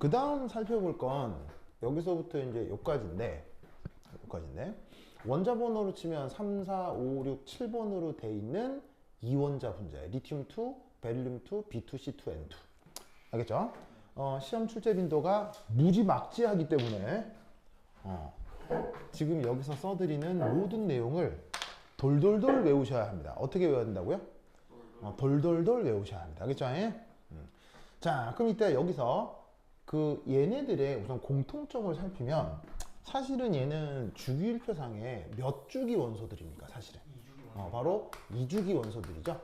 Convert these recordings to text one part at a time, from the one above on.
그 다음 살펴볼 건 여기서부터 이제 여기까지인데 원자 번호로 치면 3, 4, 5, 6, 7번으로 돼 있는 이원자 분자예요. 리튬 2, 베릴륨 2, B2, C2, N2. 알겠죠? 시험 출제 빈도가 무지막지하기 때문에 지금 여기서 써드리는 모든 내용을 돌돌돌 외우셔야 합니다. 어떻게 외워야 된다고요? 돌돌돌 외우셔야 합니다. 알겠죠? 자, 그럼 이때 여기서 그 얘네들의 우선 공통점을 살피면 사실은 얘는 주기율표상에 몇 주기 원소들입니까? 사실은 바로 2주기 원소들이죠.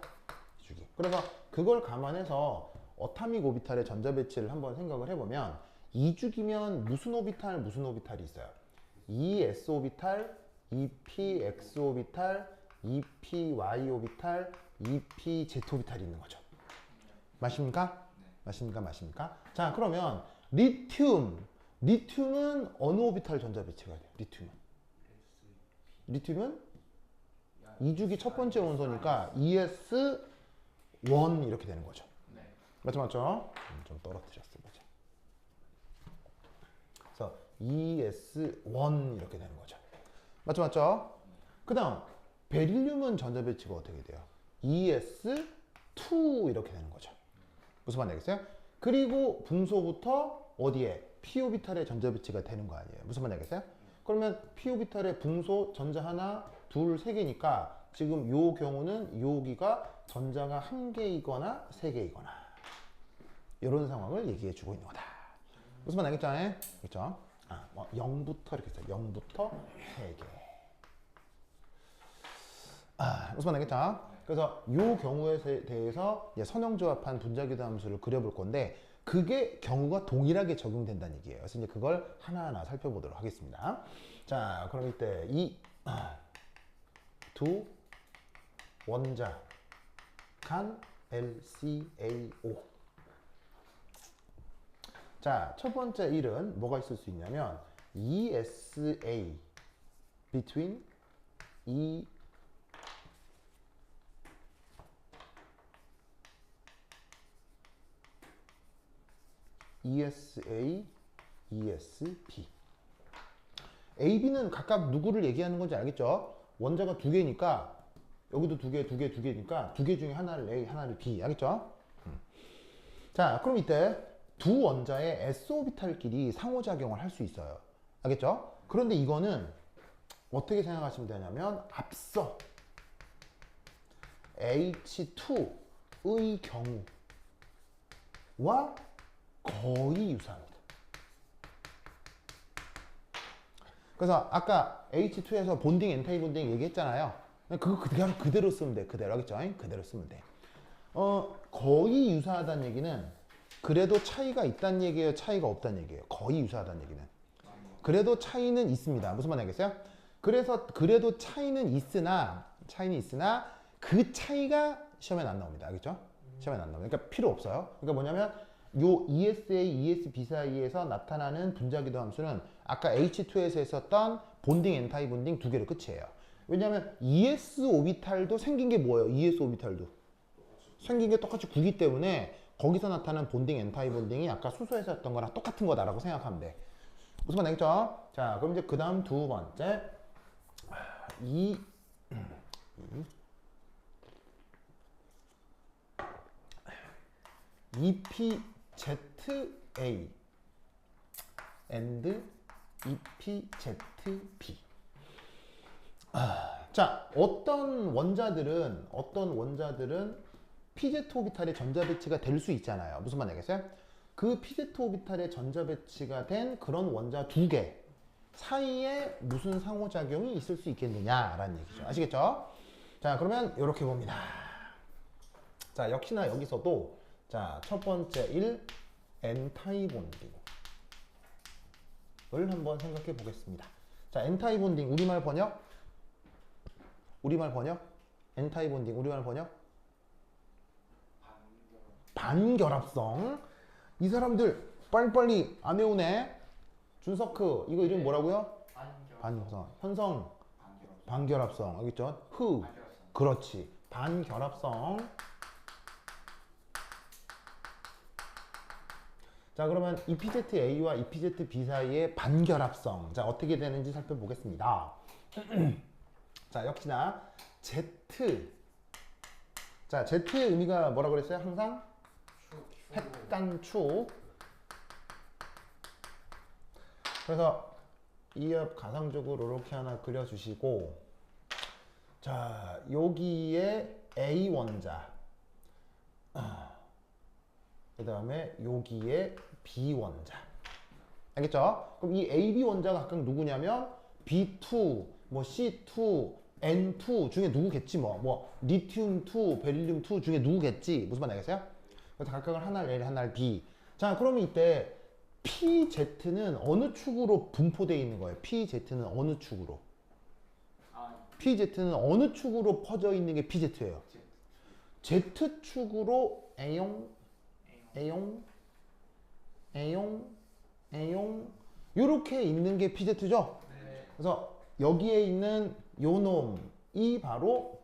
2주기. 그래서 그걸 감안해서 어타믹 오비탈의 전자 배치를 한번 생각을 해보면 2주기면 무슨 오비탈이 있어요? ES 오비탈, EPX 오비탈, EPY 오비탈, EPZ 오비탈이 있는 거죠. 맞습니까? 맞습니까? 자, 그러면 리튬은 어느 오비탈 전자 배치가 돼요? 리튬은 2주기 첫 번째 원소니까 ES1 이렇게 되는 거죠. 맞죠? 좀 떨어뜨렸어, 보자. 그래서 ES1 이렇게 되는 거죠. 맞죠? 그 다음 베릴륨은 전자 배치가 어떻게 돼요? ES2 이렇게 되는 거죠. 무슨 말 알겠어요? 그리고 붕소부터 어디에? P오비탈의 전자 배치가 되는 거 아니에요? 무슨 말 알겠어요? 그러면 P오비탈의 붕소 전자 하나, 둘, 세 개니까 지금 요 경우는 여기가 전자가 한 개이거나 세 개이거나 이런 상황을 얘기해 주고 있는 거다. 무슨 말 알겠죠? 그렇죠? 0부터 이렇게 써요. 0부터 3개. 무슨 말 알겠죠? 그래서 이 경우에 대해서 선형조합한 분자기도 함수를 그려볼 건데 그게 경우가 동일하게 적용된다는 얘기예요. 그래서 이제 그걸 하나하나 살펴보도록 하겠습니다. 자, 그럼 이때 이 두 원자 간 LCAO. 자, 첫 번째 일은 뭐가 있을 수 있냐면 ESA between ESA, ESB. AB는 각각 누구를 얘기하는 건지 알겠죠? 원자가 두 개니까 여기도 두 개니까 두 개 중에 하나를 A, 하나를 B. 알겠죠? 자, 그럼 이때 두 원자의 s오비탈끼리 상호작용을 할 수 있어요. 알겠죠? 그런데 이거는 어떻게 생각하시면 되냐면 앞서 H2의 경우와 거의 유사합니다. 그래서 아까 H2에서 본딩, 엔타이 본딩 얘기했잖아요. 그거 그대로 쓰면 돼. 그대로 하겠죠? 그대로 쓰면 돼. 거의 유사하다는 얘기는 그래도 차이가 있다는 얘기예요? 차이가 없다는 얘기예요? 거의 유사하다는 얘기는. 그래도 차이는 있습니다. 무슨 말 알겠어요? 그래서 그래도 차이는 있으나 그 차이가 시험에 안 나옵니다. 알겠죠? 시험에 안 나옵니다. 그러니까 필요 없어요. 그러니까 뭐냐면 요 ESA, ESB 사이에서 나타나는 분자기도 함수는 아까 H2에서 했었던 본딩, 엔타이 본딩 두 개로 끝이에요. 왜냐하면 ES 오비탈도 생긴 게 뭐예요? ES 오비탈도 생긴 게 똑같이 9기 때문에 거기서 나타나는 본딩, 엔타이 본딩이 아까 수소에서 했던 거랑 똑같은 거다라고 생각하면 돼. 무슨 말 알겠죠? 자, 그럼 이제 그 다음 두 번째 EPZA and EPZB. 자, 어떤 원자들은 PZ 오비탈의 전자 배치가 될 수 있잖아요. 무슨 말 알겠어요? 그 PZ 오비탈의 전자 배치가 된 그런 원자 두 개 사이에 무슨 상호작용이 있을 수 있겠느냐라는 얘기죠. 아시겠죠? 자, 그러면 이렇게 봅니다. 자, 역시나 여기서도 자, 첫 번째 1 엔타이 본딩을 한번 생각해 보겠습니다. 자, 엔타이 본딩 우리말 번역 엔타이 본딩 우리말 번역 반결합성. 이 사람들 빨리빨리 안 외우네. 준서크 이거 이름 뭐라고요? 반결합성. 현성 반결합성. 알겠죠? 그렇지. 반결합성. 자, 그러면 EPZA와 EPZB 사이의 반결합성. 자, 어떻게 되는지 살펴보겠습니다. 자, 역시나 Z. 자, Z의 의미가 뭐라고 그랬어요? 항상 핵단축. 그래서 이업 가상적으로 이렇게 하나 그려주시고, 자, 여기에 A 원자, 그 다음에 여기에 B 원자. 알겠죠? 그럼 이 A, B 원자가 각각 누구냐면 B2, 뭐 C2, N2 중에 누구겠지 뭐 리튬 2, 베릴륨 2 중에 누구겠지. 무슨 말 알겠어요? 그래서 각각을 하나를 L, 하나를 B. 자, 그러면 이때 PZ는 어느 축으로 분포되어 있는 거예요? PZ는 어느 축으로? PZ는 어느 축으로 퍼져 있는 게 PZ예요? Z축으로 A용, A용, A용, A용 요렇게 있는 게 PZ죠? 그래서 여기에 있는 요 놈이 바로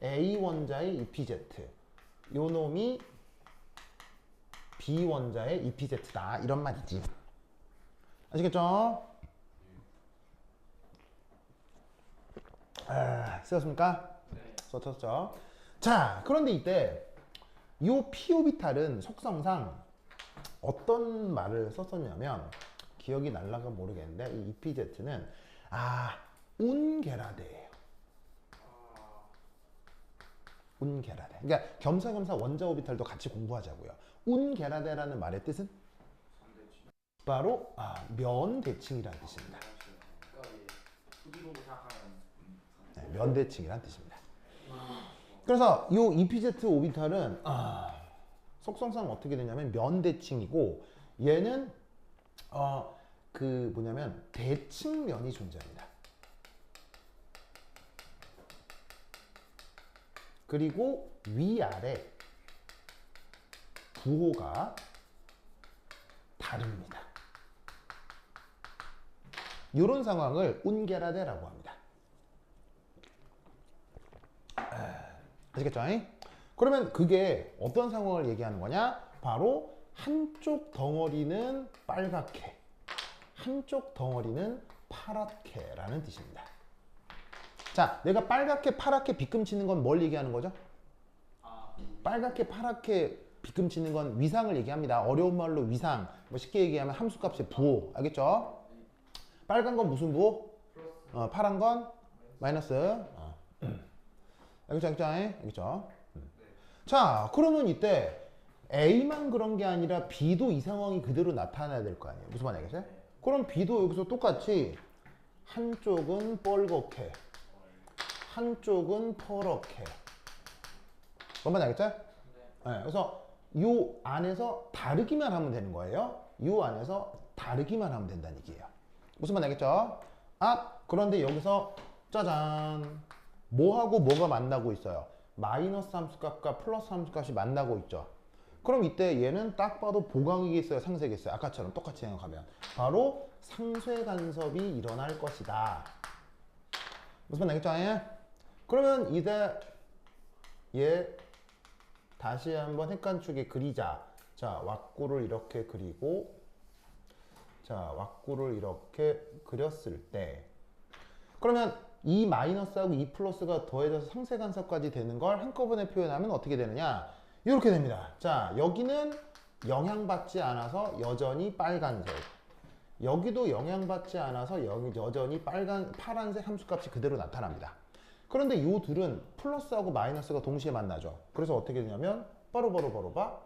A 원자의 EPZ, 요 놈이 B 원자의 EPZ다 이런 말이지. 아시겠죠? 쓰였습니까? 네. 썼죠. 자, 그런데 이때 이 P오비탈은 속성상 어떤 말을 썼었냐면 기억이 날라가 모르겠는데 이 EPZ는 운계라대예요. 운계라대. 그러니까 겸사겸사 원자 오비탈도 같이 공부하자고요. 운계라대라는 말의 뜻은 바로 면대칭이라는 뜻입니다. 네, 면대칭이라는 뜻입니다. 그래서 이 EPZ 오비탈은 속성상 어떻게 되냐면 면대칭이고 얘는 그 뭐냐면 대칭면이 존재합니다. 그리고 위아래 부호가 다릅니다. 이런 상황을 운계라대라고 합니다. 아시겠죠? 그러면 그게 어떤 상황을 얘기하는 거냐? 바로 한쪽 덩어리는 빨갛게, 한쪽 덩어리는 파랗게라는 뜻입니다. 자, 내가 빨갛게 파랗게 빗금치는 건 뭘 얘기하는 거죠? 빨갛게 파랗게 빗금치는 건 위상을 얘기합니다. 어려운 말로 위상, 뭐 쉽게 얘기하면 함수값의 부호. 알겠죠? 빨간 건 무슨 부호? 파란 건 마이너스. 알겠죠? 알겠죠? 자, 그러면 이때 A만 그런 게 아니라 B도 이 상황이 그대로 나타나야 될 거 아니에요. 무슨 말인지 알겠어요? 그럼 B도 여기서 똑같이 한쪽은 뻘겋게, 한쪽은 퍼렇게. 뭔 말인지 알겠죠? 네, 그래서 요 안에서 다르기만 하면 되는 거예요. 요 안에서 다르기만 하면 된다는 얘기예요. 무슨 말인지 알겠죠? 그런데 여기서 짜잔, 뭐하고 뭐가 만나고 있어요? 마이너스 함수값과 플러스 함수값이 만나고 있죠. 그럼 이때 얘는 딱 봐도 보강이겠어요? 상쇄겠어요? 아까처럼 똑같이 생각하면 바로 상쇄 간섭이 일어날 것이다. 무슨 말 알겠죠? 그러면 이제 얘 다시 한번 핵간축에 그리자. 자, 왁구를 이렇게 그리고, 자, 왁구를 이렇게 그렸을 때 그러면 이 마이너스하고 이 플러스가 더해져서 상쇄 간섭까지 되는 걸 한꺼번에 표현하면 어떻게 되느냐? 이렇게 됩니다. 자, 여기는 영향받지 않아서 여전히 빨간색, 여기도 영향받지 않아서 여전히 파란색 함수값이 그대로 나타납니다. 그런데 이 둘은 플러스하고 마이너스가 동시에 만나죠. 그래서 어떻게 되냐면 바로 봐.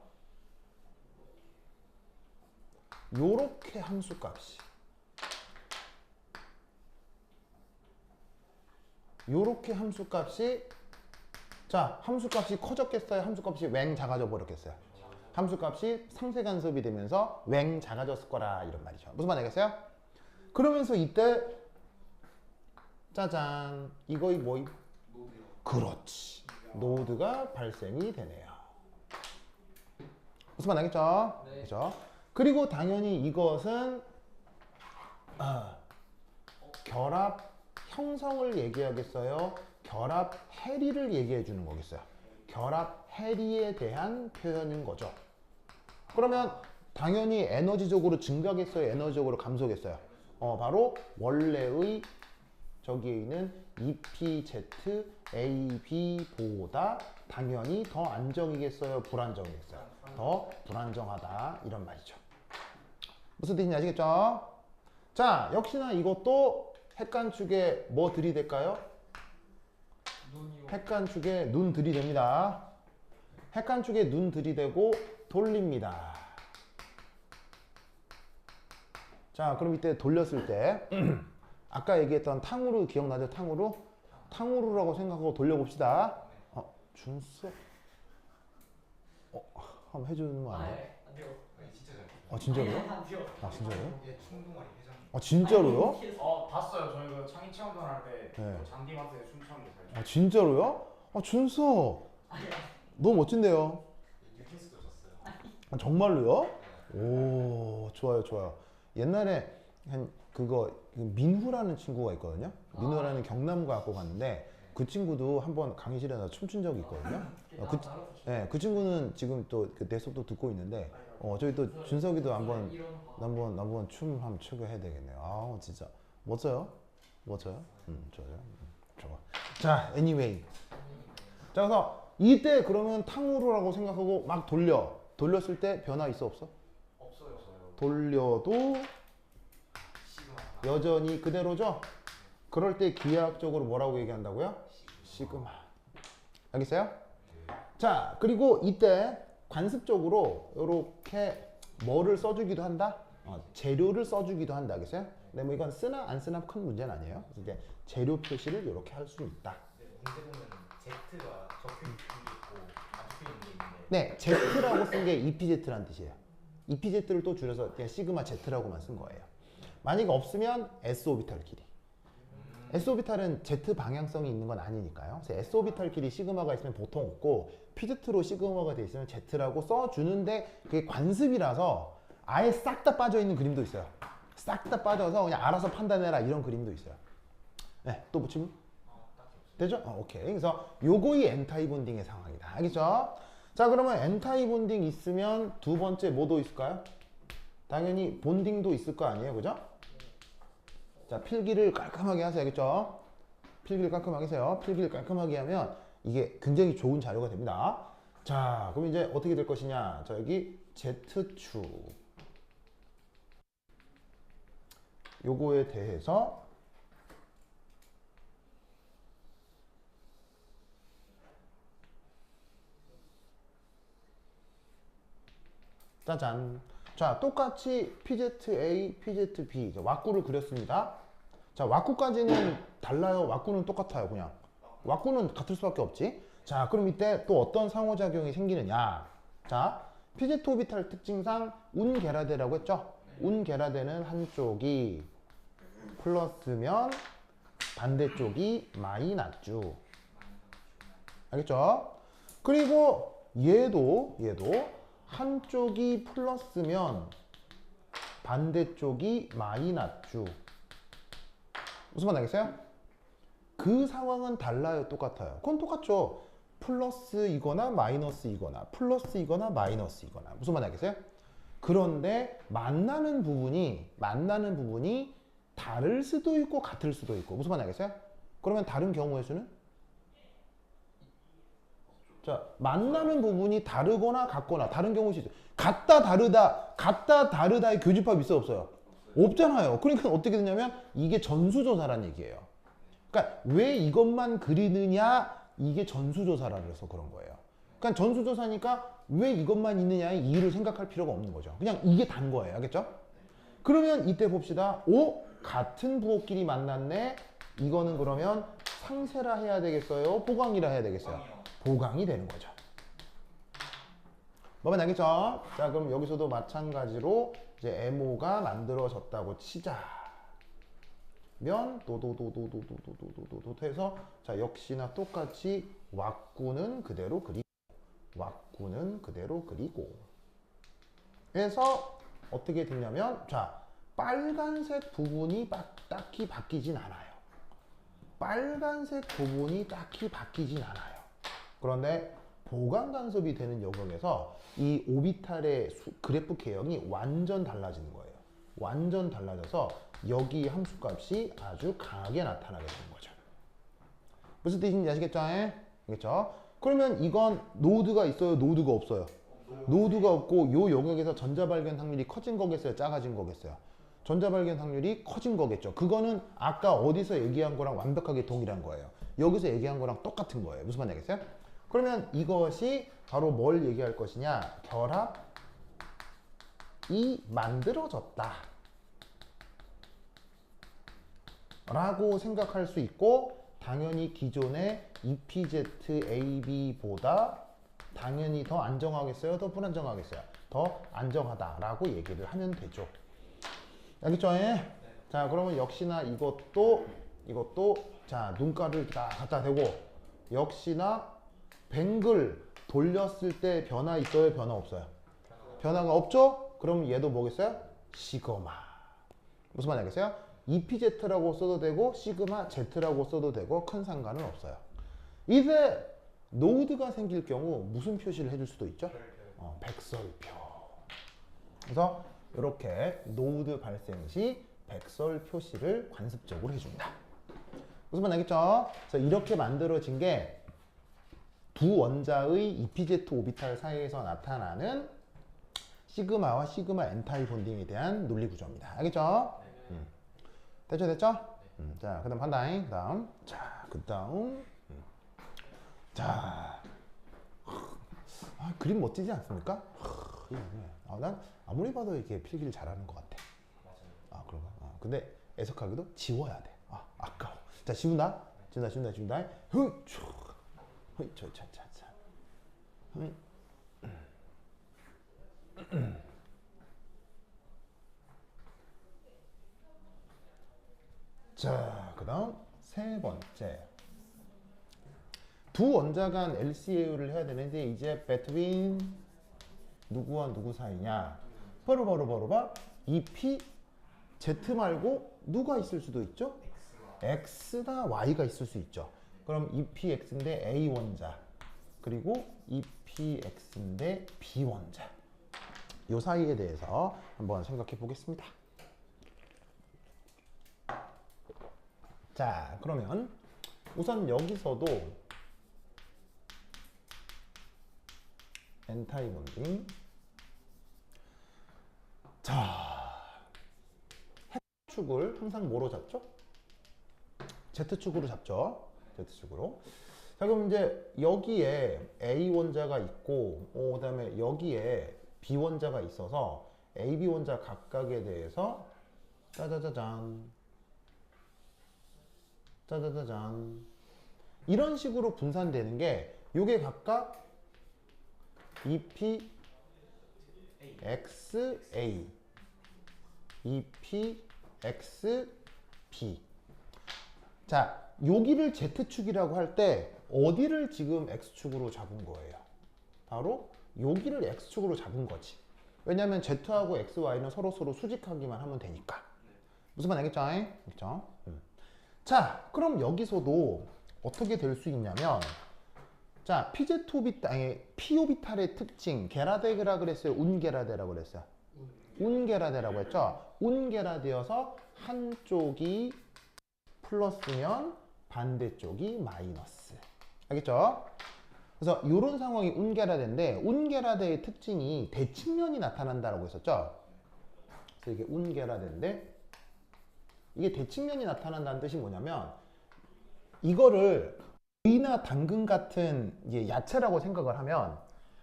요렇게 함수값이 자, 함수값이 커졌겠어요? 함수값이 웽 작아져 버렸겠어요? 함수값이 상쇄 간섭이 되면서 웽 작아졌을 거라 이런 말이죠. 무슨 말 알겠어요? 그러면서 이때 짜잔, 이거이 뭐임? 노드요. 그렇지, 노드가 발생이 되네요. 무슨 말 알겠죠? 네. 그렇죠? 그리고 당연히 이것은 결합 형성을 얘기하겠어요? 결합 해리를 얘기해 주는 거겠어요? 결합 해리에 대한 표현인 거죠. 그러면 당연히 에너지적으로 증가겠어요? 에너지적으로 감소겠어요? 바로 원래의 저기에 있는 EPZAB보다 당연히 더 안정이겠어요? 불안정이겠어요? 더 불안정하다 이런 말이죠. 무슨 뜻인지 아시겠죠? 자, 역시나 이것도 핵관축에 뭐 들이댈까요? 핵관축에 눈 들이댑니다. 핵관축에 눈 들이대고 돌립니다. 자, 그럼 이때 돌렸을 때 아까 얘기했던 탕후루 기억나죠? 탕후루? 탕후루라고 생각하고 돌려봅시다. 준수? 한번 해주는 거 아니에요? 안 돼요. 진짜 잘. 진짜로요? 안 돼요. 진짜로요? 예, 충동아리 회장. 진짜로요? 봤어요. 저희 그 창의 체험단 할때 네. 잔디밭에 춤추는 거 잘. 진짜로요? 준수 너무 멋진데요? 뉴캐스도 졌어요. 정말로요? 오, 좋아요, 좋아요. 옛날에 그거 민후라는 친구가 있거든요. 민후라는 경남고학교 갔는데 그 친구도 한번 강의실에서 춤춘 적이 있거든요. 그 친구는 지금 또내 수업도 듣고 있는데 저희 또 준석이도 한번 춤 한번 추고 해야 되겠네요. 진짜 멋져요, 멋져요. 좋아요. 좋아. 자, anyway. 자, 그래서 이때 그러면 탕후루라고 생각하고 막 돌렸을 때 변화 있어 없어? 없어요. 돌려도 시그마. 여전히 그대로죠? 그럴 때 기하학적으로 뭐라고 얘기한다고요? 시그마. 알겠어요? 자, 그리고 이때 관습적으로 이렇게 뭐를 써주기도 한다? 재료를 써주기도 한다. 알겠어요? 근데 뭐 이건 쓰나 안 쓰나 큰 문제는 아니에요. 그래서 이제 재료 표시를 이렇게 할 수 있다. 문제 보면 Z가 적혀 있는 게 있고 안 적혀 있는 게 있는데. 네, Z라고 쓴 게 EPZ라는 뜻이에요. EPZ를 또 줄여서 그냥 시그마 Z라고만 쓴 거예요. 만약에 없으면 S오비탈 길이. S오비탈은 Z 방향성이 있는 건 아니니까요. 그래서 S오비탈 길이 시그마가 있으면 보통 없고 PZ로 시그마가 돼 있으면 Z라고 써주는데 그게 관습이라서 아예 싹 다 빠져 있는 그림도 있어요. 싹 다 빠져서 그냥 알아서 판단해라 이런 그림도 있어요. 네, 또 붙이면? 되죠? 오케이. 그래서 요거이 엔타이 본딩의 상황이다. 알겠죠? 자, 그러면 엔타이 본딩 있으면 두 번째 뭐도 있을까요? 당연히 본딩도 있을 거 아니에요, 그죠? 자, 필기를 깔끔하게 하세요, 알겠죠? 필기를 깔끔하게 하세요. 필기를 깔끔하게 하면 이게 굉장히 좋은 자료가 됩니다. 자, 그럼 이제 어떻게 될 것이냐? 자, 여기 Z축 요거에 대해서 짜잔. 자, 똑같이 PZA, PZB 왁구를 그렸습니다. 자, 왁구까지는 달라요? 왁구는 똑같아요, 그냥. 왁구는 같을 수밖에 없지. 자, 그럼 이때 또 어떤 상호작용이 생기느냐. 자, PZ 오비탈 특징상 운계라대라고 했죠? 운계라대는 한쪽이 플러스면 반대쪽이 마이너스. 알겠죠? 그리고 얘도 한쪽이 플러스면 반대쪽이 마이너스. 무슨 말 알겠어요? 그 상황은 달라요, 똑같아요? 그건 똑같죠. 플러스이거나 마이너스이거나 플러스이거나 마이너스이거나. 무슨 말 알겠어요? 그런데 만나는 부분이 다를 수도 있고 같을 수도 있고. 무슨 말 알겠어요? 그러면 다른 경우의 수는? 자, 만나는 부분이 다르거나 같거나 다른 경우일 수 있어요. 같다 다르다의 교집합 있어요, 없어요? 없잖아요. 그러니까 어떻게 되냐면 이게 전수조사란 얘기예요. 그러니까 왜 이것만 그리느냐, 이게 전수조사라서 그런 거예요. 그러니까 전수조사니까 왜 이것만 있느냐의 이유를 생각할 필요가 없는 거죠. 그냥 이게 단 거예요. 알겠죠? 그러면 이때 봅시다. 같은 부호끼리 만났네. 이거는 그러면 상세라 해야 되겠어요? 보강이라 해야 되겠어요? 보강이 되는 거죠. 뭐면 알겠죠? 자, 그럼 여기서도 마찬가지로 이제 MO가 만들어졌다고 치자. 면 도도도도도도도도도 해서 자, 역시나 똑같이 왁구는 그대로 그리고 그래서 어떻게 되냐면 자, 빨간색 부분이 딱히 바뀌진 않아요. 빨간색 부분이 딱히 바뀌진 않아요. 그런데 보강 간섭이 되는 영역에서 이 오비탈의 그래프 개형이 완전 달라지는 거예요. 완전 달라져서 여기 함수값이 아주 강하게 나타나게 되는 거죠. 무슨 뜻인지 아시겠죠? 알겠죠? 그러면 이건 노드가 있어요? 노드가 없어요? 노드가 없고 요 영역에서 전자 발견 확률이 커진 거겠어요? 작아진 거겠어요? 전자 발견 확률이 커진 거겠죠. 그거는 아까 어디서 얘기한 거랑 완벽하게 동일한 거예요. 여기서 얘기한 거랑 똑같은 거예요. 무슨 말인지 알겠어요? 그러면 이것이 바로 뭘 얘기할 것이냐? 결합이 만들어졌다 라고 생각할 수 있고, 당연히 기존의 EPZAB보다 당연히 더 안정하겠어요? 더 불안정하겠어요? 더 안정하다라고 얘기를 하면 되죠. 알겠죠? 자, 그러면 역시나 이것도 자, 눈가를 다 갖다 대고, 역시나 뱅글 돌렸을 때 변화 있어요? 변화 없어요? 변화가 없죠? 그럼 얘도 뭐겠어요? 시그마. 무슨 말인지 알겠어요? EPZ라고 써도 되고 시그마 Z라고 써도 되고 큰 상관은 없어요. 이제 노드가 생길 경우 무슨 표시를 해줄 수도 있죠? 백설표. 그래서 이렇게 노드 발생 시 백설 표시를 관습적으로 해준다. 무슨 말 알겠죠? 그래서 이렇게 만들어진 게 두 원자의 EPZ 오비탈 사이에서 나타나는 시그마와 시그마 엔타이 본딩에 대한 논리 구조입니다. 알겠죠? 됐죠? 자, 그다음 판다잉. 그다음. 자, 그림 멋지지 않습니까? 난 아무리 봐도 이렇게 필기를 잘하는 것 같아. 그런가? 근데 애석하게도 지워야 돼. 아까워. 자, 지운다. 자, 그 다음 세 번째. 두 원자 간 LCAU를 해야 되는데, 이제 between 누구와 누구 사이냐? 바로 EP Z 말고 누가 있을 수도 있죠? X나 Y가 있을 수 있죠. 그럼 EPX인데 A 원자, 그리고 EPX인데 B 원자, 요 사이에 대해서 한번 생각해 보겠습니다. 자, 그러면 우선 여기서도 엔타이 본딩. 자, X축을 항상 뭐로 잡죠? Z축으로 잡죠. Z축으로. 자, 그럼 이제 여기에 A 원자가 있고, 그 다음에 여기에 B 원자가 있어서 AB 원자 각각에 대해서 짜자자잔 이런 식으로 분산되는 게, 요게 각각 EPXA, EPXB. 자, 여기를 Z축이라고 할 때 어디를 지금 X축으로 잡은 거예요? 바로 여기를 X축으로 잡은 거지. 왜냐면 Z하고 XY는 서로 수직하기만 하면 되니까. 무슨 말 알겠죠? 그렇죠? 자, 그럼 여기서도 어떻게 될 수 있냐면, 자, P 오비탈의 특징, 게라데라 그랬어요? 운게라데라고 그랬어요? 운게라데라고 했죠? 운게라데여서 한쪽이 플러스면 반대쪽이 마이너스. 알겠죠? 그래서 이런 상황이 운게라데인데, 운게라데의 특징이 대칭면이 나타난다라고 했었죠? 그래서 이게 운게라데인데, 이게 대칭면이 나타난다는 뜻이 뭐냐면, 이거를 오이나 당근 같은 이제 야채라고 생각을 하면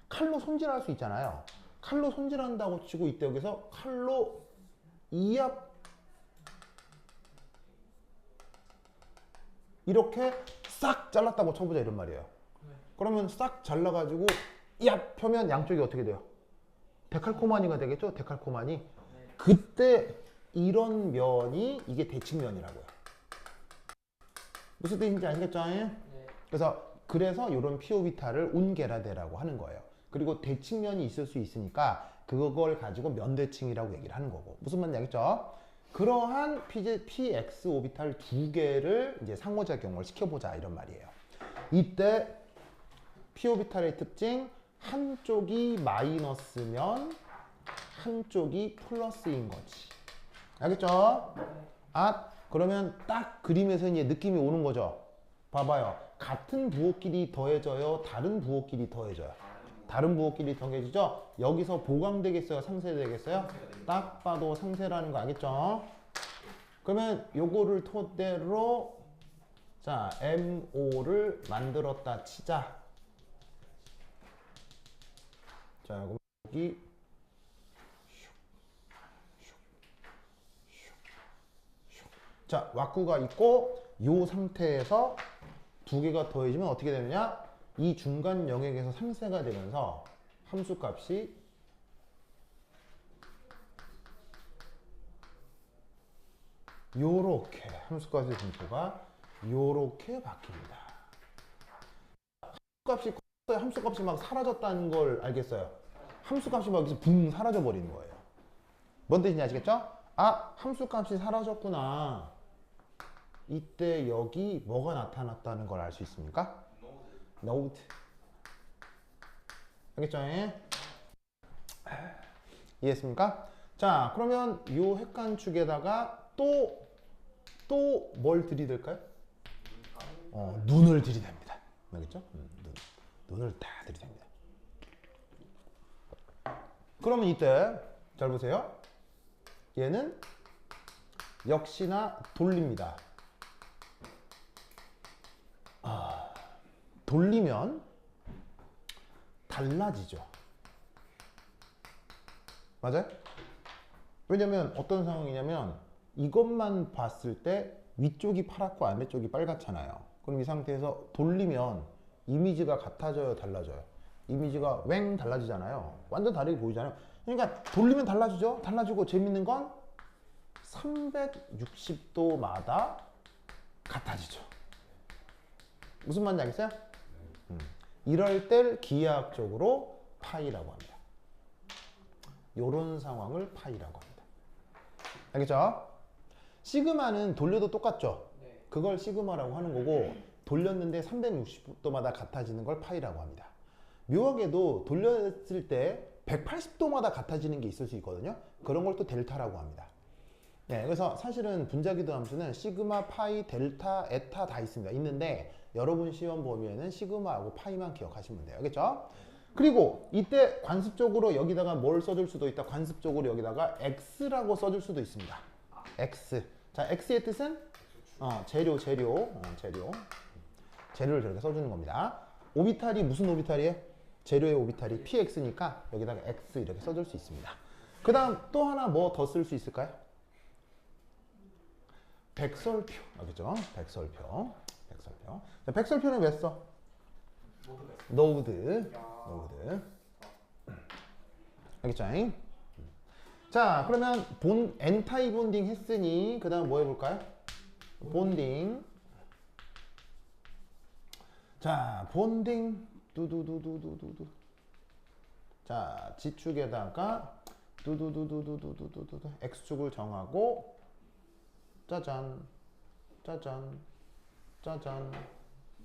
칼로 손질할 수 있잖아요. 칼로 손질한다고 치고, 이때 여기서 칼로 이압 이렇게 싹 잘랐다고 쳐보자 이런 말이에요. 그러면 싹 잘라가지고 이압 펴면 양쪽이 어떻게 돼요? 데칼코마니가 되겠죠? 데칼코마니. 그때 이런 면이 이게 대칭면이라고요. 무슨 뜻인지 아시겠죠? 그래서 이런 피오비타를 운게라데라고 하는 거예요. 그리고 대칭면이 있을 수 있으니까 그걸 가지고 면대칭이라고 얘기를 하는 거고. 무슨 말인지 알겠죠? 그러한 PX 오비탈 두 개를 이제 상호작용을 시켜보자 이런 말이에요. 이때 p 오비탈의 특징 한쪽이 마이너스면 한쪽이 플러스인 거지. 알겠죠? 그러면 딱 그림에서 이제 느낌이 오는 거죠. 봐봐요. 같은 부호끼리 더해져요? 다른 부호끼리 더해져요? 다른 부호끼리 더해지죠? 여기서 보강되겠어요? 상쇄되겠어요? 딱 봐도 상쇄라는 거 알겠죠? 그러면 요거를 토대로 자 MO를 만들었다 치자. 자 여기 자 왁구가 있고 요 상태에서 두 개가 더해지면 어떻게 되느냐? 이 중간 영역에서 상쇄가 되면서 함수값이 요렇게 함수값의 분포가 요렇게 바뀝니다. 함수값이 막 사라졌다는 걸 알겠어요. 함수값이 막 여기서 붕 사라져 버리는 거예요. 뭔 뜻인지 아시겠죠? 함수값이 사라졌구나. 이때 여기 뭐가 나타났다는 걸 알 수 있습니까? 노드. 알겠죠? 이해했습니까? 자, 그러면 요 핵간축에다가 또 뭘 들이댈까요? 눈을 들이댑니다. 알겠죠? 눈을 다 들이댑니다. 그러면 이때 잘 보세요. 얘는 역시나 돌립니다. 돌리면 달라지죠. 맞아요? 왜냐면 어떤 상황이냐면 이것만 봤을 때 위쪽이 파랗고 아래쪽이 빨갛잖아요. 그럼 이 상태에서 돌리면 이미지가 같아져요, 달라져요? 이미지가 웽 달라지잖아요. 완전 다르게 보이잖아요. 그러니까 돌리면 달라지죠. 달라지고 재밌는 건 360도마다 같아지죠. 무슨 말인지 알겠어요? 이럴 때 기하학적으로 파이라고 합니다. 이런 상황을 파이라고 합니다. 알겠죠? 시그마는 돌려도 똑같죠? 그걸 시그마라고 하는 거고 돌렸는데 360도마다 같아지는 걸 파이라고 합니다. 묘하게도 돌렸을 때 180도마다 같아지는 게 있을 수 있거든요. 그런 걸 또 델타라고 합니다. 네, 그래서 사실은 분자기도 함수는 시그마, 파이, 델타, 에타 다 있습니다. 있는데 여러분 시험 보면은 시그마하고 파이만 기억하시면 돼요. 알겠죠? 그리고 이때 관습적으로 여기다가 뭘 써줄 수도 있다. 관습적으로 여기다가 x라고 써줄 수도 있습니다. x. 자, x의 뜻은 재료를 저렇게 써주는 겁니다. 오비탈이 무슨 오비탈이에요? 재료의 오비탈이 px니까 여기다가 x 이렇게 써줄 수 있습니다. 그 다음 또 하나 뭐 더 쓸 수 있을까요? 백설표. 알겠죠? 백설표. 자, 백설표는 왜 써? 노드. 알겠죠? 자, 그러면 엔타이 본딩 했으니 그 다음 뭐 해볼까요? 본딩. 자, 본딩. 두두두두두두두. 자, 지축에다가 두두두두두두두두 x축을 정하고 짜잔, 짜잔, 짜잔,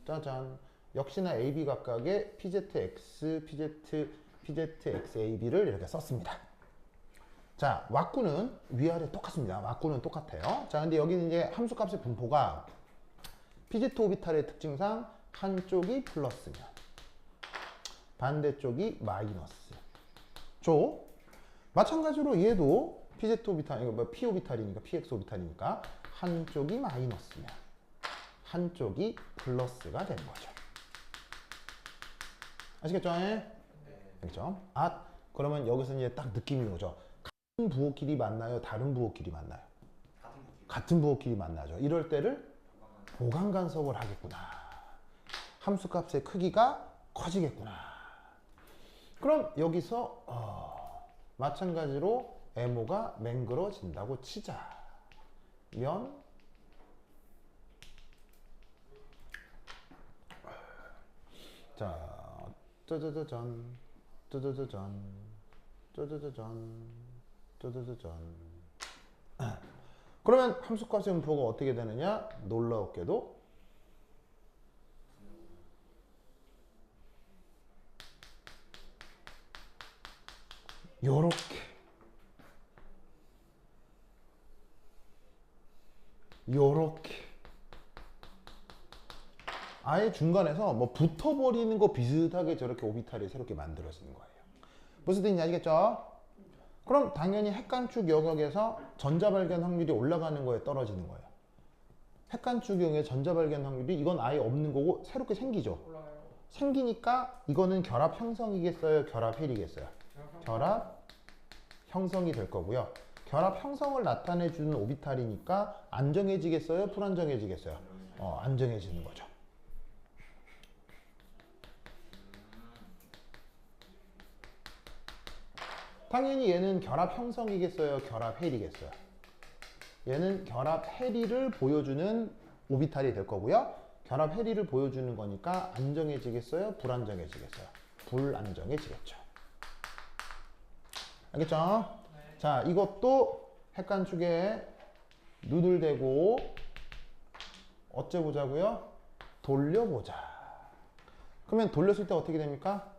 짜잔. 역시나 AB 각각의 PZX, PZXAB를 이렇게 썼습니다. 자, 왁구는 위아래 똑같습니다. 왁구는 똑같아요. 자, 근데 여기는 이제 함수값의 분포가 PZ 오비탈의 특징상 한쪽이 플러스면 반대쪽이 마이너스. 마찬가지로 얘도 PZ 오비탈, 이거 뭐 P 오비탈이니까 PX 오비탈이니까 한쪽이 마이너스면 한쪽이 플러스가 되는 거죠. 아시겠죠? 알겠죠? 그러면 여기서 이제 딱 느낌이 오죠. 같은 부호끼리 만나요? 다른 부호끼리 만나요? 같은 부호끼리 만나죠. 이럴 때를 보강 간섭을 하겠구나. 함수값의 크기가 커지겠구나. 그럼 여기서 마찬가지로 MO가 맹그러진다고 치자면 자, 짜자자잔, 짜자자잔, 짜자자잔, 짜자자잔. 그러면 함수값의 분포가 어떻게 되느냐? 놀라웠게도 요렇게 아예 중간에서 뭐 붙어버리는 거 비슷하게 저렇게 오비탈이 새롭게 만들어지는 거예요. 무슨 뜻인지 아시겠죠? 그럼 당연히 핵간축 영역에서 전자 발견 확률이 올라가는 거에 떨어지는 거예요. 핵간축 영역의 전자 발견 확률이 이건 아예 없는 거고 새롭게 생기죠. 생기니까 이거는 결합 형성이겠어요? 결합 해이겠어요? 결합 형성이 될 거고요. 결합 형성을 나타내주는 오비탈이니까 안정해지겠어요? 불안정해지겠어요? 안정해지는 거죠. 당연히 얘는 결합 형성이겠어요? 결합 해이겠어요? 얘는 결합 해리를 보여주는 오비탈이 될 거고요. 결합 해리를 보여주는 거니까 안정해지겠어요? 불안정해지겠어요? 불안정해지겠죠. 알겠죠? 네. 자, 이것도 핵간축에 누들대고 어째 보자고요? 돌려보자. 그러면 돌렸을 때 어떻게 됩니까?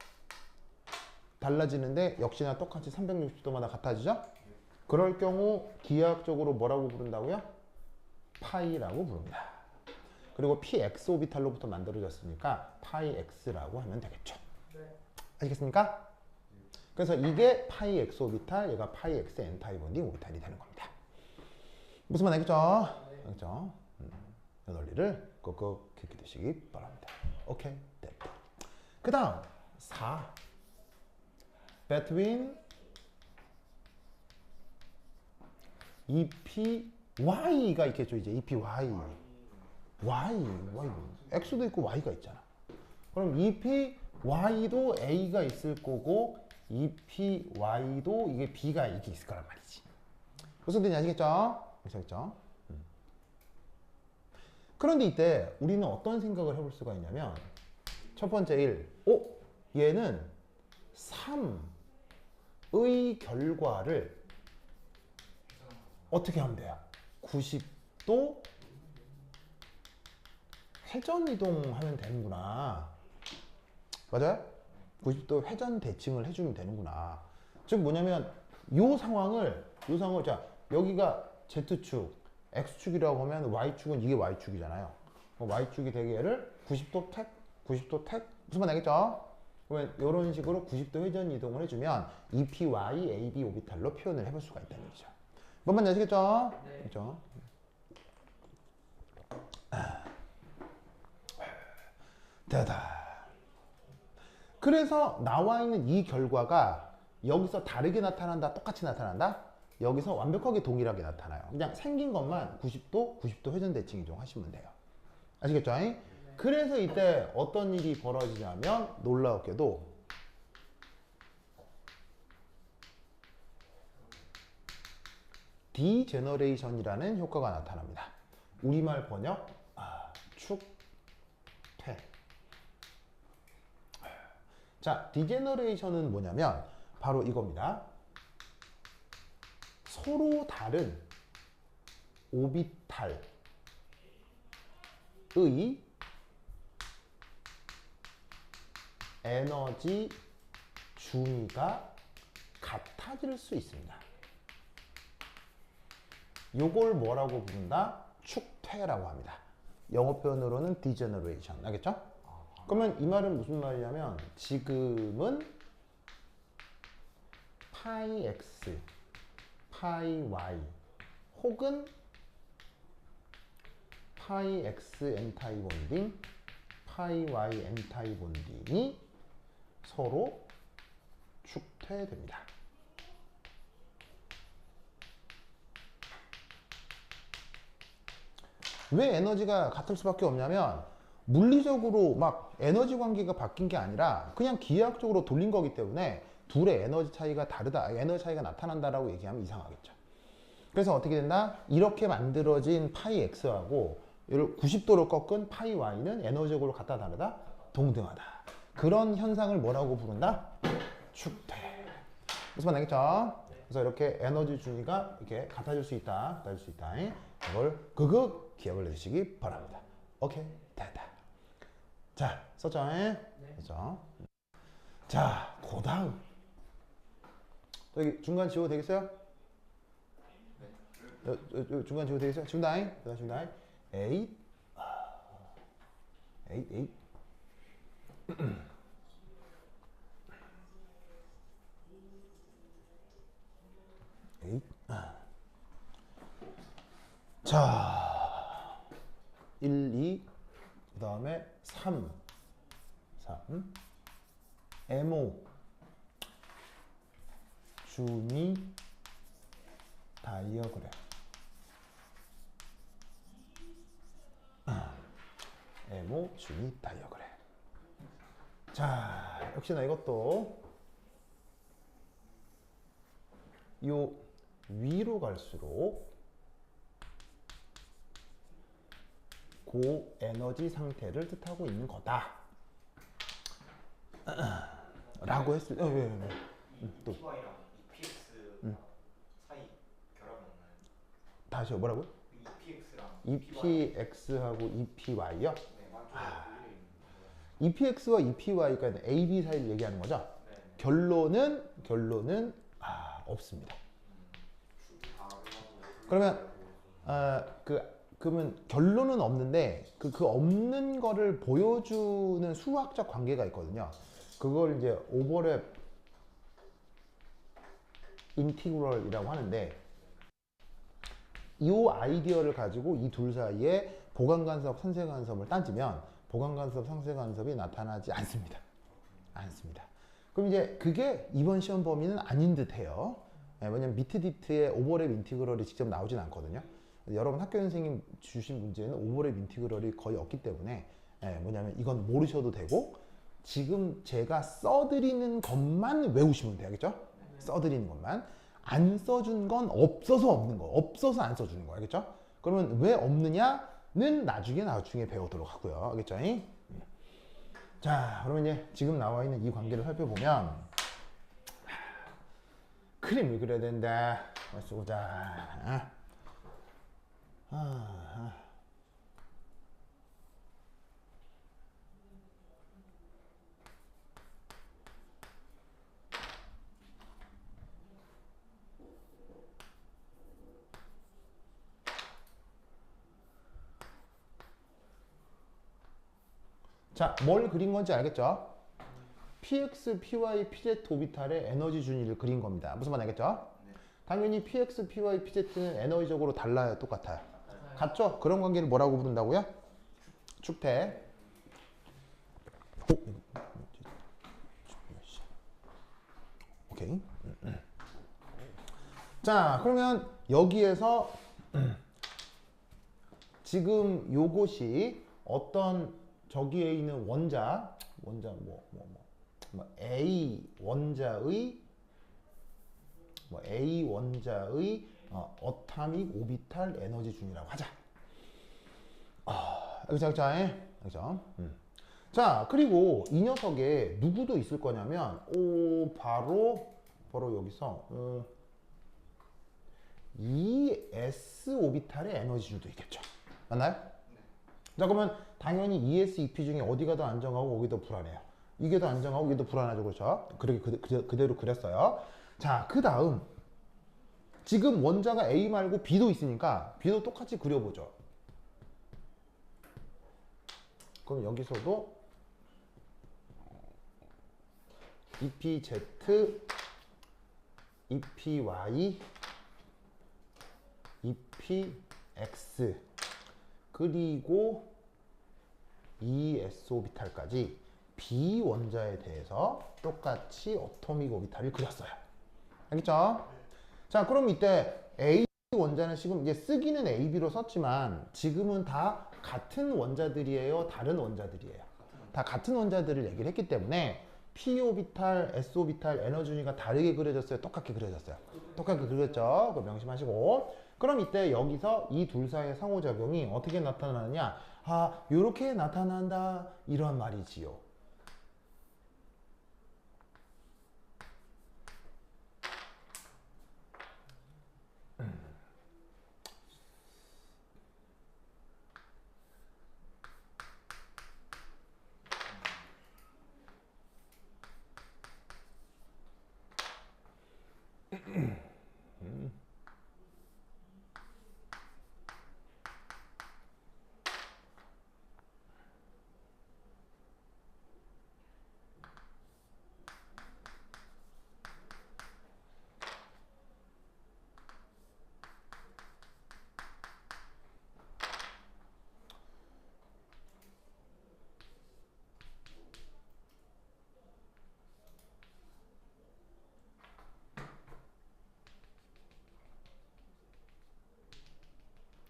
달라지는데 역시나 똑같이 360도마다 같아지죠? 그럴 경우 기하학적으로 뭐라고 부른다고요? 파이라고 부릅니다. 그리고 px 오비탈로부터 만들어졌으니까 파이 x라고 하면 되겠죠. 네. 아시겠습니까? 그래서 이게 파이 x 오비탈, 얘가 파이 x n타입 본딩 오비탈이 되는 겁니다. 무슨 말 알겠죠? 네. 알겠죠? 이 논리를 꼭꼭 기억해 두시기 바랍니다. 오케이, 됐다. 그 다음 4. between EPY가 있겠죠. 이제 EPY. Y. X도 있고 Y가 있잖아. 그럼 EPY도 A가 있을 거고 EPY도 이게 B가 이렇게 있을 거란 말이지. 무슨 뜻인지 아시겠죠? 아시겠죠? 그런데 이때 우리는 어떤 생각을 해볼 수가 있냐면 첫 번째 1. 얘는 3의 결과를 어떻게 하면 돼요? 90도 회전 이동하면 되는구나. 맞아요? 90도 회전 대칭을 해주면 되는구나. 즉 뭐냐면 요 상황을 자 여기가 Z축, X축이라고 하면 Y축은 이게 Y축이잖아요. Y축이 되게 얘를 90도 택, 90도 택 무슨 말 알겠죠? 그러면 이런 식으로 90도 회전 이동을 해주면 EPY, AB 오비탈로 표현을 해볼 수가 있다는 얘기죠. 뭔 말인지 아시겠죠? 네. 그렇죠? 되다. 그래서 나와 있는 이 결과가 여기서 다르게 나타난다, 똑같이 나타난다? 여기서 완벽하게 동일하게 나타나요. 그냥 생긴 것만 90도 회전 대칭 이동하시면 돼요. 아시겠죠? 네. 그래서 이때 어떤 일이 벌어지냐면 놀라웠게도 디제너레이션이라는 효과가 나타납니다. 우리말 번역 축퇴. 자, 디제너레이션은 뭐냐면 바로 이겁니다. 서로 다른 오비탈의 에너지 준위가 같아질 수 있습니다. 요걸 뭐라고 부른다? 축퇴라고 합니다. 영어 표현으로는 degeneration. 알겠죠? 그러면 이 말은 무슨 말이냐면 지금은 파이 x, 파이 y 혹은 파이 x n타입 본딩, 파이 y n타입 본딩이 서로 축퇴됩니다. 왜 에너지가 같을 수밖에 없냐면 물리적으로 막 에너지 관계가 바뀐 게 아니라 그냥 기하학적으로 돌린 거기 때문에 둘의 에너지 차이가 다르다, 에너지 차이가 나타난다라고 얘기하면 이상하겠죠. 그래서 어떻게 된다? 이렇게 만들어진 파이 x하고 90도로 꺾은 파이 y는 에너지적으로 같다 다르다? 동등하다. 그런 현상을 뭐라고 부른다? 축퇴. 무슨 말 알겠죠? 그래서 이렇게 에너지 준위가 이렇게 같아질 수 있다, 같아질 수 있다. 이걸 그거 기억을 해주시기 바랍니다. 오케이, 됐다. 자, 썼죠? 네. 그렇죠? 자, 그 다음 저기 중간 지워도 되겠어요? 중간 지워도 되겠어요? 지운다잉? 지운다잉? 8 8 8 자, 1, 2, 그 다음에 3, 에모, 준이, 다이어그램. 에모, 준이, 다이어그램. 자, 역시나 이것도 요 위로 갈수록 고에너지 상태를 뜻하고 있는 거다 라고 했을 때 또 EPY랑 EPX 사이 결합은 없나요? 다시요. 뭐라고요? EPX랑 EPX하고 EPY요? 네, 완전 분리되어 있는 거예요. EPX와 EPY가 AB 사이를 얘기하는 거죠? 네. 결론은 없습니다. 그러면 그러면 결론은 없는데 그 없는 거를 보여주는 수학적 관계가 있거든요. 그걸 이제 오버랩 인티그럴이라고 하는데 이 아이디어를 가지고 이 둘 사이에 보강간섭, 선세간섭을 따지면 보강간섭, 선세간섭이 나타나지 않습니다. 그럼 이제 그게 이번 시험 범위는 아닌 듯해요. 왜냐면 미트디트의 오버랩 인티그럴이 직접 나오진 않거든요. 여러분 학교 선생님 주신 문제는 오버랩 인티그럴이 거의 없기 때문에 뭐냐면 이건 모르셔도 되고 지금 제가 써드리는 것만 외우시면 돼야겠죠? 써드리는 것만. 안 써준 건 없어서 없는 거, 없어서 안 써주는 거, 알겠죠? 그러면 왜 없느냐는 나중에 배우도록 하고요, 알겠죠? 자, 그러면 이제 지금 나와 있는 이 관계를 살펴보면 그림을 그려야 된다. 쓰고자. 자, 뭘 그린 건지 알겠죠? PX, PY, PZ 오비탈의 에너지 준위를 그린 겁니다. 무슨 말 알겠죠? 네. 당연히 PX, PY, PZ는 에너지적으로 달라요? 똑같아요? 같죠? 그런 관계를 뭐라고 부른다고요? 축태. 오케이. 자, 그러면 여기에서 지금 요것이 어떤 저기에 있는 원자 A 원자의 어타믹 오비탈 에너지 준이라고 하자. 알겠죠? 자, 그리고 이 녀석에 누구도 있을 거냐면 바로 여기서 ES 오비탈의 에너지 준도 있겠죠. 맞나요? 자, 그러면 당연히 ES, EP 중에 어디가 더 안정하고 어디 더 불안해요? 이게 더 안정하고 이게 더 불안하죠, 그렇죠? 그렇게 그대로 그렸어요. 자, 그 다음 지금 원자가 A 말고 B도 있으니까 B도 똑같이 그려보죠. 그럼 여기서도 EPZ, EPY, EPX 그리고 ES 오비탈까지 B 원자에 대해서 똑같이 어토믹 오비탈을 그렸어요. 알겠죠? 자, 그럼 이때 A 원자는 지금 이제 쓰기는 AB로 썼지만 지금은 다 같은 원자들이에요? 다른 원자들이에요? 다 같은 원자들을 얘기를 했기 때문에 P 오비탈, S 오비탈 에너지 준위가 다르게 그려졌어요? 똑같게 그려졌어요? 똑같게 그렸죠? 그거 명심하시고. 그럼 이때 여기서 이 둘 사이의 상호작용이 어떻게 나타나느냐? 요렇게 나타난다. 이런 말이지요.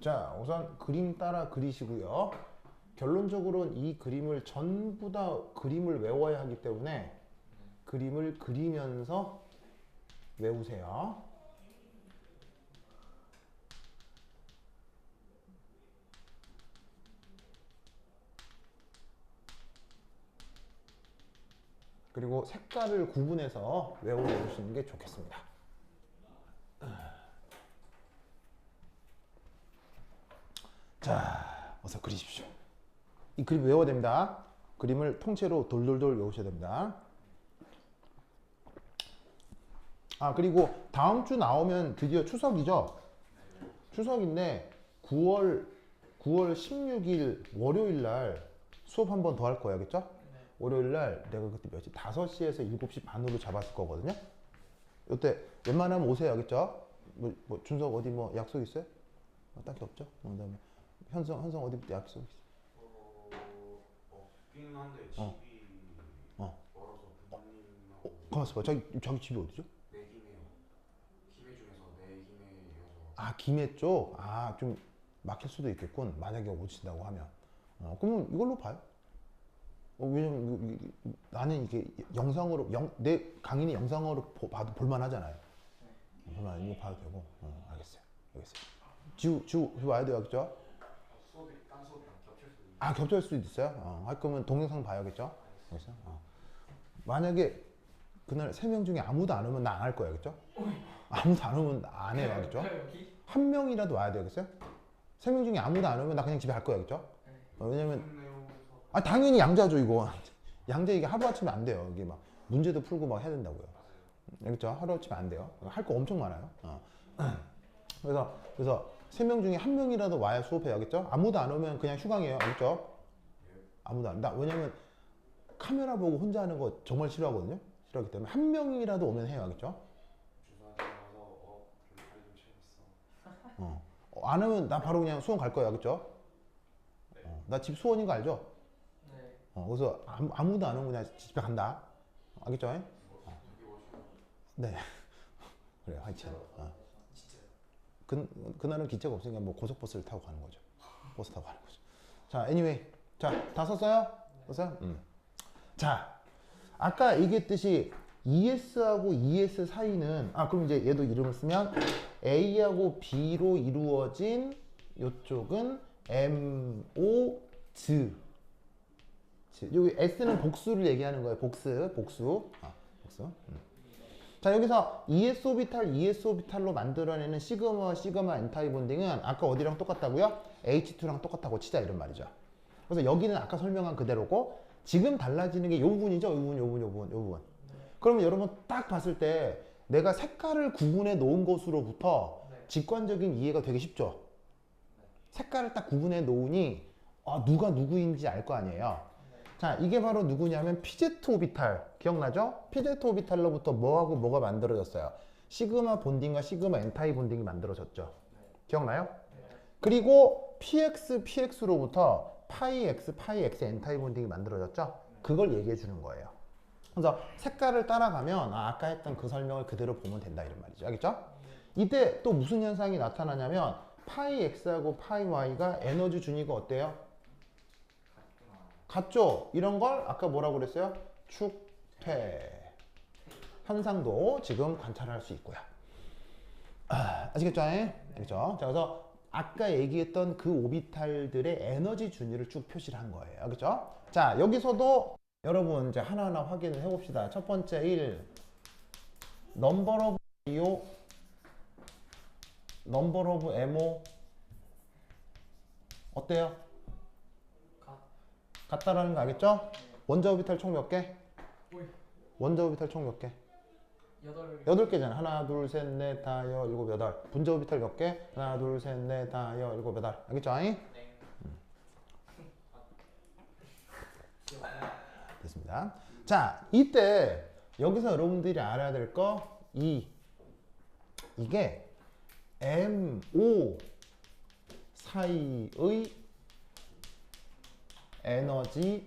자, 우선 그림 따라 그리시고요. 결론적으로는 이 그림을 전부 다 그림을 외워야 하기 때문에 그림을 그리면서 외우세요. 그리고 색깔을 구분해서 외워주시는 게 좋겠습니다. 자, 어서 그리십시오. 이 그림 외워야 됩니다. 그림을 통째로 돌돌돌 외우셔야 됩니다. 아, 그리고 다음 주 나오면 드디어 추석이죠? 추석인데 9월 16일 월요일 날 수업 한 번 더 할 거야, 알겠죠? 월요일 날 내가 그때 몇 시? 5시에서 7시 반으로 잡았을 거거든요. 이때 웬만하면 오세요, 알겠죠? 뭐 준석 어디 뭐 약속 있어요? 딱히 없죠? 그다음에 현성 어디 약속 있어? 없긴 한데 집이 멀어서 부모님하고 가만있어 봐. 자기 집이 어디죠? 내김해요. 김해 중에서 내김해여서 아, 김해 쪽? 아, 좀 막힐 수도 있겠군. 만약에 오신다고 하면. 그러면 이걸로 봐요. 왜냐면 나는 이게 영상으로 내 강의는 영상으로 봐도 볼만하잖아요. 볼만 이거 봐도 되고. 알겠어요. 지우 와야 돼요, 그죠? 수업이 딴 수업이랑 겹칠 수 있는. 아, 겹칠 수도 있어요. 할 거면 동영상 봐야겠죠? 알겠어요? 만약에 그날 3명 중에 아무도 안 오면 나 안 할 거야, 그죠? 아무도 안 오면 안 해요, 그죠? 한 명이라도 와야 되겠어요? 3명 중에 아무도 안 오면 나 그냥 집에 갈 거야, 그죠? 왜냐면 당연히 양자죠, 이거. 양자 이게 하루아침에 안 돼요. 이게 막 문제도 풀고 막 해야 된다고요. 그렇죠? 하루아침에 안 돼요. 할 거 엄청 많아요. 그래서 3명 중에 1명이라도 와야 수업해야겠죠? 아무도 안 오면 그냥 휴강이에요. 알겠죠? 아무도 안. 왜냐면 카메라 보고 혼자 하는 거 정말 싫어하거든요. 싫어하기 때문에 1명이라도 오면 해요. 알겠죠? 주사한테 가서 다리 좀 채웠어. 안 오면 나 바로 그냥 수원 갈 거야. 알겠죠? 나 집 수원인 거 알죠? 네. 그래서 아무도 안 오면 그냥 집에 간다. 알겠죠? 되게 멋있어. 네. 그래, 화이팅. 진짜요? 그날은 기차가 없으니까 뭐 고속버스를 타고 가는 거죠. 버스 타고 가는 거죠. 자, anyway. 자, 다 썼어요? 썼어요? 자, 아까 얘기했듯이 ES하고 ES 사이는, 그럼 이제 얘도 이름을 쓰면 A하고 B로 이루어진 요쪽은 MO즈. 여기 S는 복수를 얘기하는 거예요. 복수. 복수. 자, 여기서 ES 오비탈로 만들어내는 시그마 엔타이 본딩은 아까 어디랑 똑같다고요? H2랑 똑같다고 치자 이런 말이죠. 그래서 여기는 아까 설명한 그대로고 지금 달라지는 게 요 부분이죠. 요 부분. 그러면 여러분 딱 봤을 때 내가 색깔을 구분해 놓은 것으로부터 직관적인 이해가 되게 쉽죠. 색깔을 딱 구분해 놓으니 누가 누구인지 알 거 아니에요. 자, 이게 바로 누구냐면 PZ 오비탈 기억나죠? PZ 오비탈로부터 뭐하고 뭐가 만들어졌어요? 시그마 본딩과 시그마 엔타이 본딩이 만들어졌죠. 기억나요? 그리고 PX로부터 파이 X 엔타이 본딩이 만들어졌죠. 그걸 얘기해 주는 거예요. 그래서 색깔을 따라가면 아까 했던 그 설명을 그대로 보면 된다 이런 말이죠. 알겠죠? 이때 또 무슨 현상이 나타나냐면 파이 X하고 파이 Y가 에너지 준위가 어때요? 같죠? 이런 걸 아까 뭐라고 그랬어요? 축퇴 현상도 지금 관찰할 수 있고요. 아시겠죠? 알겠죠? 자, 그래서 아까 얘기했던 그 오비탈들의 에너지 준위를 쭉 표시를 한 거예요. 알겠죠? 자, 여기서도 여러분 이제 하나하나 확인을 해봅시다. 첫 번째 1 넘버 오브 IO 넘버 오브 MO 어때요? 같다라는 거 알겠죠? 원자 오비탈 총 몇 개? 원자 오비탈 총 몇 개? 8개잖아. 하나, 둘, 셋, 넷, 다, 여, 일곱, 여덟. 분자 오비탈 몇 개? 하나, 둘, 셋, 넷, 다, 여, 일곱, 여덟. 알겠죠? 됐습니다. 자, 이때 여기서 여러분들이 알아야 될 거 이게 MO 사이의 에너지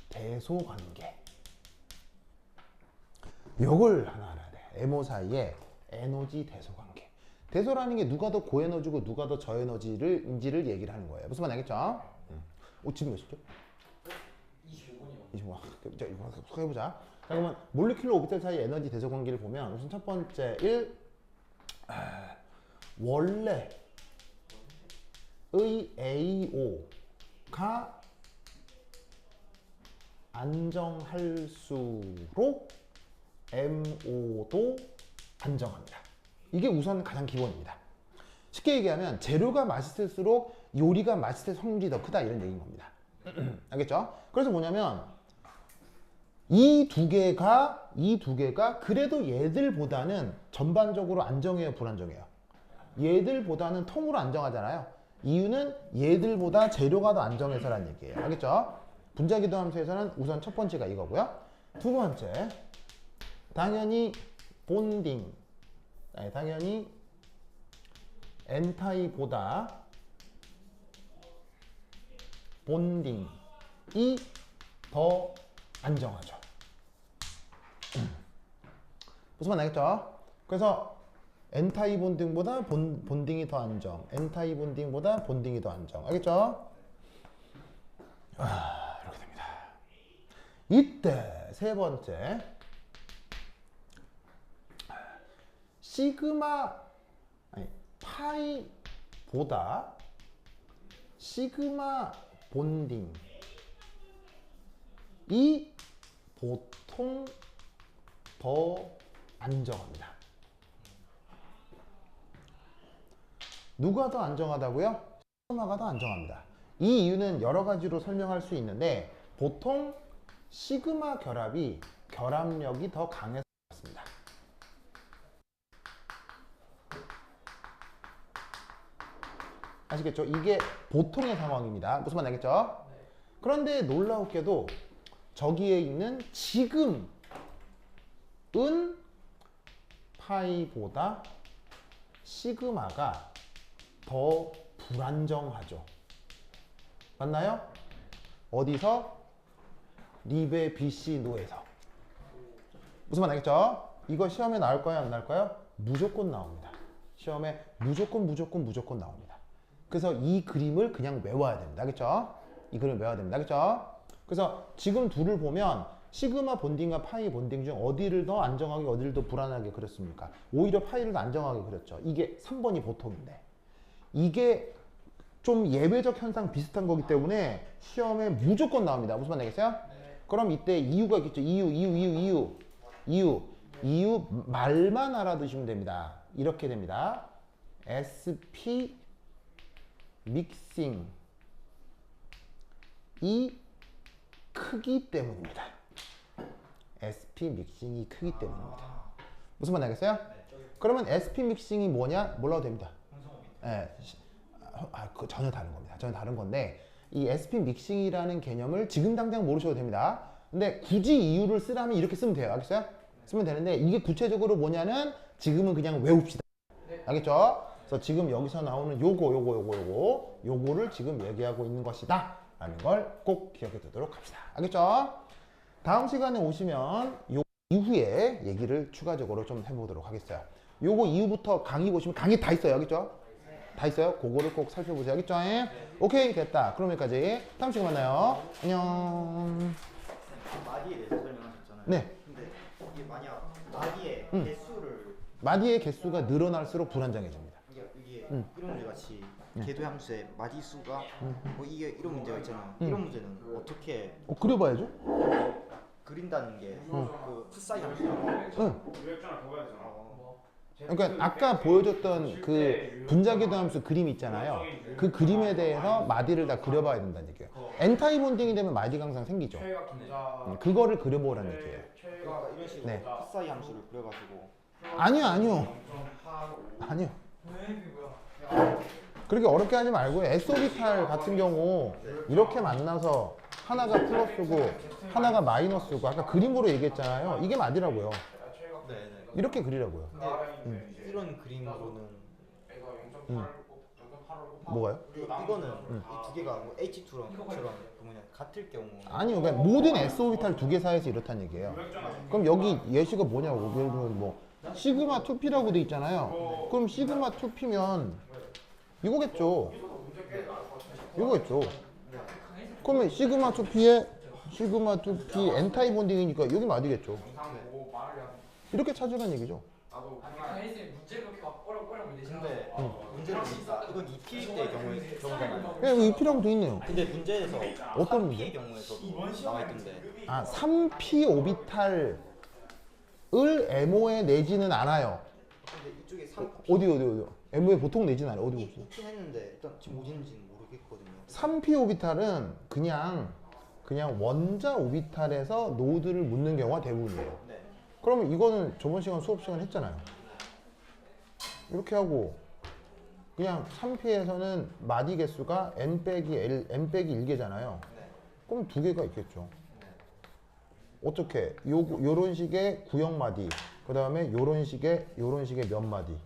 대소 관계. 요걸 하나 알아야 돼. MO 사이의 에너지 대소 관계. 대소라는 게 누가 더 고에너지고 누가 더 저에너지인지를 얘기를 하는 거예요. 무슨 말 알겠죠? 지금 몇 시죠? 25분이요. 25. 자, 이거 해보자. 자, 그러면 몰리큘러 오비탈 사이 에너지 대소 관계를 보면 우선 첫 번째 1 원래의 AO가 안정할수록 MO도 안정합니다. 이게 우선 가장 기본입니다. 쉽게 얘기하면 재료가 맛있을수록 요리가 맛있을 확률이 더 크다 이런 얘기인 겁니다. 알겠죠? 그래서 뭐냐면 이 두 개가 그래도 얘들보다는 전반적으로 안정해요, 불안정해요? 얘들보다는 통으로 안정하잖아요. 이유는 얘들보다 재료가 더 안정해서라는 얘기예요. 알겠죠? 분자기도 함수에서는 우선 첫 번째가 이거고요. 두 번째, 당연히 본딩, 당연히 엔타이보다 본딩이 더 안정하죠. 무슨 말 알겠죠? 그래서 엔타이 본딩보다 본딩이 더 안정, 엔타이 본딩보다 본딩이 더 안정. 알겠죠? 이렇게 됩니다. 이때 세 번째 파이보다 시그마 본딩이 보통 더 안정합니다. 누가 더 안정하다고요? 시그마가 더 안정합니다. 이 이유는 여러 가지로 설명할 수 있는데 보통 시그마 결합이 결합력이 더 강해서 그렇습니다. 아시겠죠? 이게 보통의 상황입니다. 무슨 말 알겠죠? 그런데 놀라웠게도 저기에 있는 지금은 파이보다 시그마가 더 불안정하죠. 맞나요? 어디서? 리베 BC 노에서. 무슨 말 알겠죠? 이거 시험에 나올까요? 안 나올까요? 무조건 나옵니다. 시험에 무조건 나옵니다. 그래서 이 그림을 그냥 외워야 됩니다. 알겠죠? 이 그림을 외워야 됩니다. 알겠죠? 그래서 지금 둘을 보면 시그마 본딩과 파이 본딩 중 어디를 더 안정하게 어디를 더 불안하게 그렸습니까? 오히려 파이를 더 안정하게 그렸죠. 이게 3번이 보통인데 이게 좀 예외적 현상 비슷한 거기 때문에 시험에 무조건 나옵니다. 무슨 말 알겠어요? 그럼 이때 이유가 있겠죠. 이유 말만 알아두시면 됩니다. 이렇게 됩니다. SP 믹싱이 크기 때문입니다. SP 믹싱이 크기 때문입니다. 무슨 말 알겠어요? 그러면 SP 믹싱이 뭐냐? 몰라도 됩니다. 그거 전혀 다른 겁니다. 전혀 다른 건데 이 SP 믹싱이라는 개념을 지금 당장 모르셔도 됩니다. 근데 굳이 이유를 쓰라면 이렇게 쓰면 돼요. 알겠어요? 쓰면 되는데 이게 구체적으로 뭐냐는 지금은 그냥 외웁시다. 알겠죠? 그래서 지금 여기서 나오는 요거를 지금 얘기하고 있는 것이다 라는 걸 꼭 기억해 두도록 합시다. 알겠죠? 다음 시간에 오시면 요 이후에 얘기를 추가적으로 좀 해보도록 하겠어요. 요거 이후부터 강의 보시면 강의 다 있어요. 알겠죠? 다 있어요. 그거를 꼭 살펴보세요. 알겠죠? 오케이, 됐다. 그럼 여기까지. 다음 시간에 만나요. 안녕. 마디에 대해서 설명하셨잖아요. 네. 근데 이게 만약 마디의 개수를 마디의 개수가 늘어날수록 불안정해집니다. 이게 이런 문제 같이 궤도 함수의 마디 수가 뭐 이게 이런 문제가 있잖아요. 이런 문제는 어떻게 그려봐야죠. 그린다는 게 그 풋사이 함수라고. 유액전을 보여야 되잖아. 그러니까 아까 보여줬던 그 분자궤도 함수 그림 있잖아요. 그 그림에 대해서 마디를 다 그려봐야 된다는 얘기예요. 엔타이 본딩이 되면 마디가 항상 생기죠. 최가 분자. 그거를 그려보라는 얘기예요. 그러니까 이런 식으로 네. 풋사이 함수를 그려가지고. 아니요. 그렇게 어렵게 하지 말고 S오비탈 같은 경우 이렇게 만나서 하나가 플러스고 하나가 마이너스고 아까 그림으로 얘기했잖아요. 이게 마디라고요. 네네. 이렇게 그리라고요. 근데 이런 그림으로는 뭐가요? 이거는 이 두 개가 뭐 H2랑 그 뭐냐 같을 경우. 아니요. 그러니까 모든 S오비탈 두 개 사이에서 이렇다는 얘기예요. 그럼 여기 예시가 뭐냐고. 예를 들면 뭐 시그마 2P라고 돼 있잖아요. 그럼 시그마 2P면 이거겠죠. 이거겠죠. 그러면 시그마 2P에 시그마 2P 엔타이 본딩이니까 여기 맞이겠죠. 이렇게 찾으라는 얘기죠. 강혜쌤 문제 그렇게 막 어려운 문제 근데 문제는 보니까 이건 2P일 때의 경우잖아요. 네, 여기 2P라고 돼 있네요. 근데 문제에서 어떤 3P의 경우에서도 나와 있던데. 아, 3P 오비탈을 MO에 내지는 않아요. 근데 이쪽에 3P 어디. MO에 보통 내지는 않아요. 어디 보세요. 있긴 했는데 일단 지금 어딘지는 모르겠거든요. 3P 오비탈은 그냥 원자 오비탈에서 노드를 묻는 경우가 대부분이에요. 네. 그러면 이거는 저번 시간 수업 시간 했잖아요. 이렇게 하고 그냥 3P에서는 마디 개수가 n 빼기 1개잖아요. 네. 그럼 2개가 있겠죠. 어떻게? 요런 식의 구형 마디, 그 다음에 요런 식의 몇 마디.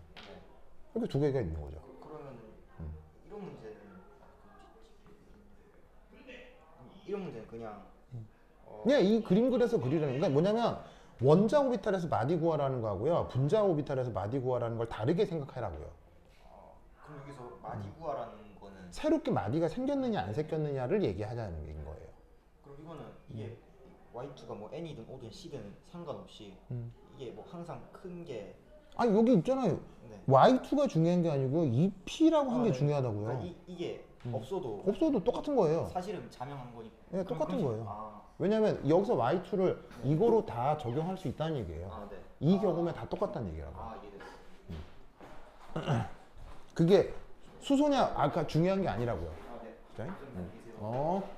이렇게 2개가 있는 거죠. 그러면 이런 문제는 그냥 그냥 이 그림 그려서 그리라는 그러니까 뭐냐면 원자 오비탈에서 마디 구하라는 거하고요, 분자 오비탈에서 마디 구하라는 걸 다르게 생각하라고요. 그럼 여기서 마디 구하라는 거는 새롭게 마디가 생겼느냐 안 생겼느냐를 얘기하자는 얘기인 거예요. 그럼 이거는 이게 Y2가 뭐 N이든 O든 C든 상관없이 이게 뭐 항상 큰 게 아니 여기 있잖아요. 네. Y2가 중요한 게 아니고 EP라고 한 게 네. 중요하다고요. 그러니까 이게 없어도 없어도 똑같은 거예요. 사실은 자명한 거니까. 네, 똑같은 거예요. 아, 왜냐면 여기서 Y2를 이거로 다 적용할 수 있다는 얘기예요. 아, 네. 이 경우면 다 똑같다는 얘기라고. 아, 이해됐어. 그게 수소냐 아까 중요한 게 아니라고요. 아, 네. 그죠? 좀 계세요. 어.